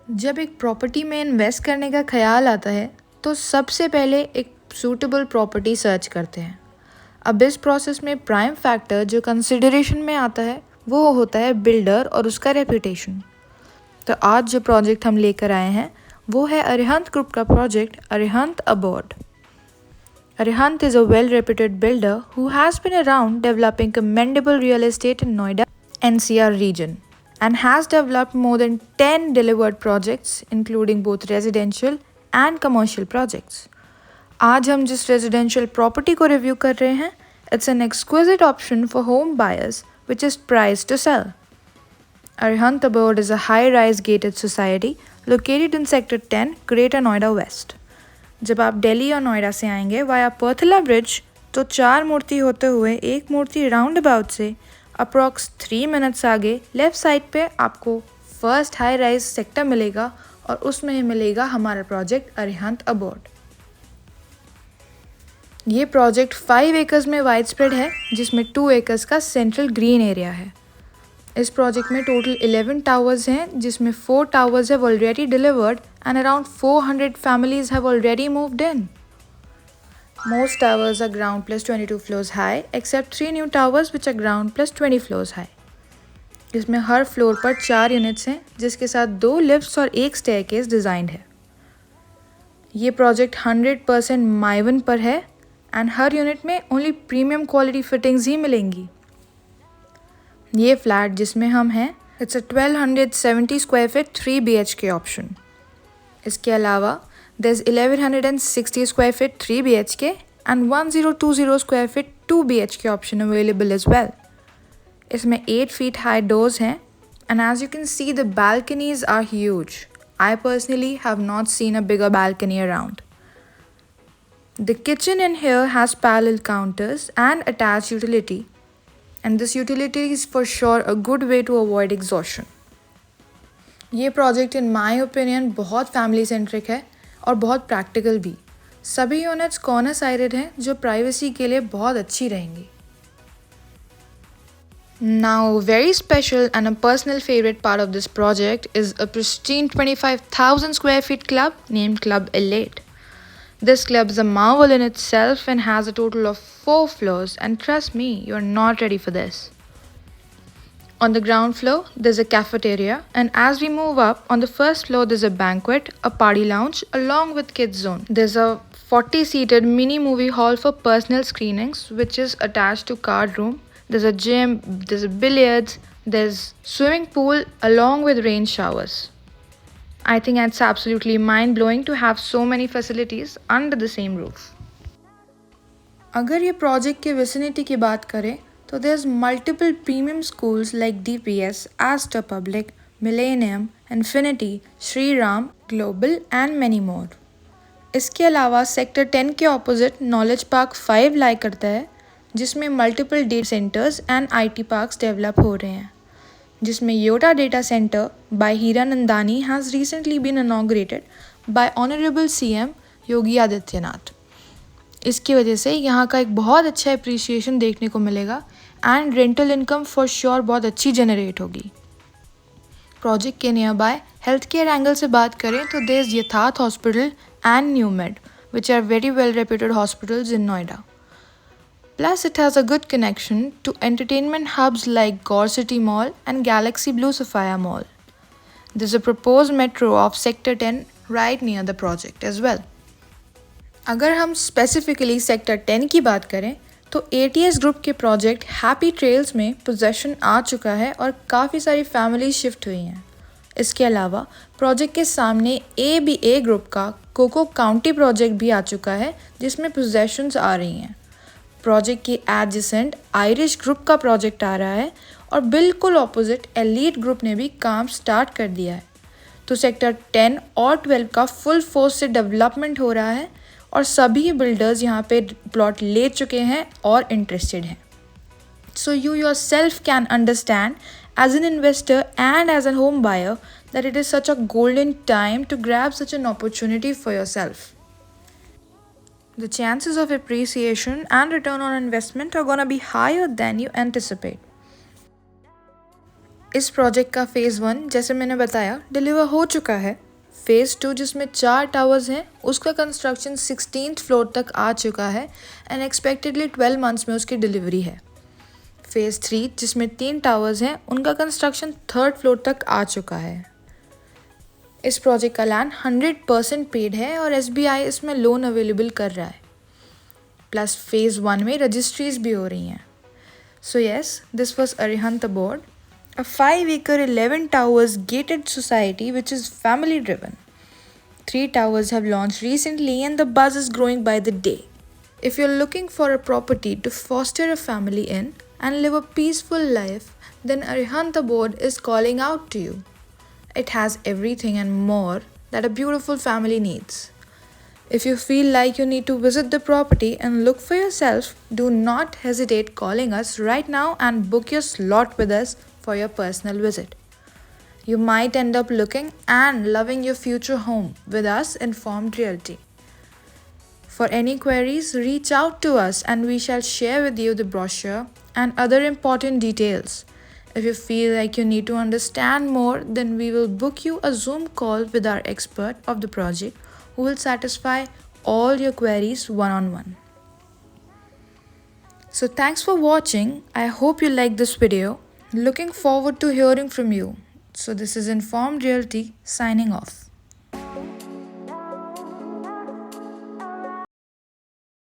जब एक प्रॉपर्टी में इन्वेस्ट करने का ख्याल आता है तो सबसे पहले एक सूटेबल प्रॉपर्टी सर्च करते हैं। अब इस प्रोसेस में प्राइम फैक्टर जो कंसिडरेशन में आता है वो होता है बिल्डर और उसका रेपुटेशन। तो आज जो प्रोजेक्ट हम लेकर आए हैं वो है अरिहंत ग्रुप का project Arihant Abode. Arihant is a well-reputed builder who has been around developing commendable real estate in Noida, NCR region, and has developed more than 10 delivered projects including both residential and commercial projects. आज हम जिस residential property को review कर रहे हैं, it's an exquisite option for home buyers which is priced to sell. Arihant Abode is a high-rise gated society located in Sector 10, Greater Noida West. जब आप दिल्ली और नोएडा से आएंगे वाया पर्थला ब्रिज तो 4 मूर्ति होते हुए एक मूर्ति राउंड अबाउट से अप्रॉक्स 3 मिनट्स आगे लेफ़्ट साइड पे आपको फर्स्ट हाई राइज सेक्टर मिलेगा और उसमें ही मिलेगा हमारा प्रोजेक्ट अरिहंत अबोर्ड। ये प्रोजेक्ट 5 एकर्स में वाइड स्प्रेड है जिसमें 2 एकर्स का सेंट्रल ग्रीन एरिया है। इस प्रोजेक्ट में टोटल 11 टावर्स हैं जिसमें 4 towers have already delivered and around 400 families have already moved in. Most towers are ground plus 22 floors high except 3 new towers which are ground plus 20 floors high. इसमें हर floor पर 4 units हैं जिसके साथ 2 lifts और एक staircase designed है। ये project 100% माइवन पर है एंड हर यूनिट में ओनली प्रीमियम क्वालिटी फिटिंग्स ही मिलेंगी। ये फ्लैट जिसमें हम हैं it's a 1270 square feet 3 BHK option. इसके अलावा there's 1160 square feet 3 BHK and 1020 square feet 2 BHK option available as well. इसमें 8 feet high doors हैं and as you can see the balconies are huge. I personally have not seen a bigger balcony around. The kitchen in here has parallel counters and attached utility and this utility is for sure a good way to avoid exhaustion. ये project in my opinion बहुत family centric है और बहुत practical भी। सभी units corner sided हैं जो privacy के लिए बहुत अच्छी रहेंगी। Now, very special and a personal favorite part of this project is a pristine 25,000 square feet club named Club Elate. This club is a marvel in itself and has a total of 4 floors and trust me, you are not ready for this. On the ground floor, there's a cafeteria and as we move up, on the first floor there's a banquet, a party lounge along with kids zone. There's a 40-seated mini movie hall for personal screenings which is attached to card room. There's a gym, there's a billiards, there's swimming pool along with rain showers. I think it's absolutely mind-blowing to have so many facilities under the same roof. अगर ये project के vicinity की बात करें तो there's multiple premium schools like DPS, Astor Public, Millennium, Infinity, Shri Ram, Global and many more. इसके अलावा sector 10 के ऑपोजिट नॉलेज पार्क 5 लाई करता है जिसमें multiple data centres and IT parks develop हो रहे हैं जिसमें Yotta data centre by Hiranandani has recently been inaugurated by honourable CM Yogi Adityanath. इसकी वजह से यहाँ का एक बहुत अच्छा अप्रिसिएशन देखने को मिलेगा and rental income for sure बहुत अच्छी जनरेट होगी। प्रोजेक्ट के nearby health care angle से बात करें तो there is Yatharth hospital and Numed which are very well reputed hospitals in Noida. Plus, it has a good connection to entertainment hubs like Gore City Mall and Galaxy Blue Sapphire Mall. There's a proposed metro of Sector 10 right near the project as well. अगर हम specifically sector 10 की बात करें तो ATS group के project happy trails में possession आ चुका है और काफ़ी सारी फैमिली शिफ्ट हुई हैं। इसके अलावा प्रोजेक्ट के सामने ABA ग्रुप का कोको काउंटी प्रोजेक्ट भी आ चुका है जिसमें पोजेशंस आ रही हैं। प्रोजेक्ट की एडजेसेंट आयरिश ग्रुप का प्रोजेक्ट आ रहा है और बिल्कुल ऑपोजिट एलीट ग्रुप ने भी काम स्टार्ट कर दिया है। तो सेक्टर 10 और 12 का फुल फोर्स से डेवलपमेंट हो रहा है और सभी बिल्डर्स यहाँ पे प्लॉट ले चुके हैं और इंटरेस्टेड हैं। So you yourself can understand as an investor and as an home buyer that it is such a golden time to grab such an opportunity for yourself. The chances of appreciation and return on investment are going to be higher than you anticipate. इस project का phase 1 जैसे मैंने बताया deliver हो चुका है। Phase 2 जिसमें 4 towers हैं उसका कंस्ट्रक्शन 16th फ्लोर तक आ चुका है एंड एक्सपेक्टेडली 12 मंथ्स में उसकी डिलीवरी है। फ़ेज़ 3 जिसमें 3 टावर्स हैं उनका कंस्ट्रक्शन 3rd फ्लोर तक आ चुका है। इस प्रोजेक्ट का लैंड 100% पेड है और SBI इसमें लोन अवेलेबल कर रहा है। प्लस फ़ेज़ 1 में रजिस्ट्रीज भी हो रही हैं। So yes, this was Arihant Abode, a 5-acre 11 towers gated society which is family driven. 3 towers have launched recently and the buzz is growing by the day. If you're looking for a property to foster a family in and live a peaceful life, then Arihant Abode is calling out to you. It has everything and more that a beautiful family needs. If you feel like you need to visit the property and look for yourself, do not hesitate calling us right now and book your slot with us for your personal visit. You might end up looking and loving your future home with us Informed Realty. For any queries, reach out to us and we shall share with you the brochure and other important details. If you feel like you need to understand more, then we will book you a Zoom call with our expert of the project who will satisfy all your queries one-on-one. So thanks for watching. I hope you liked this video. Looking forward to hearing from you. So this is Informed Realty signing off.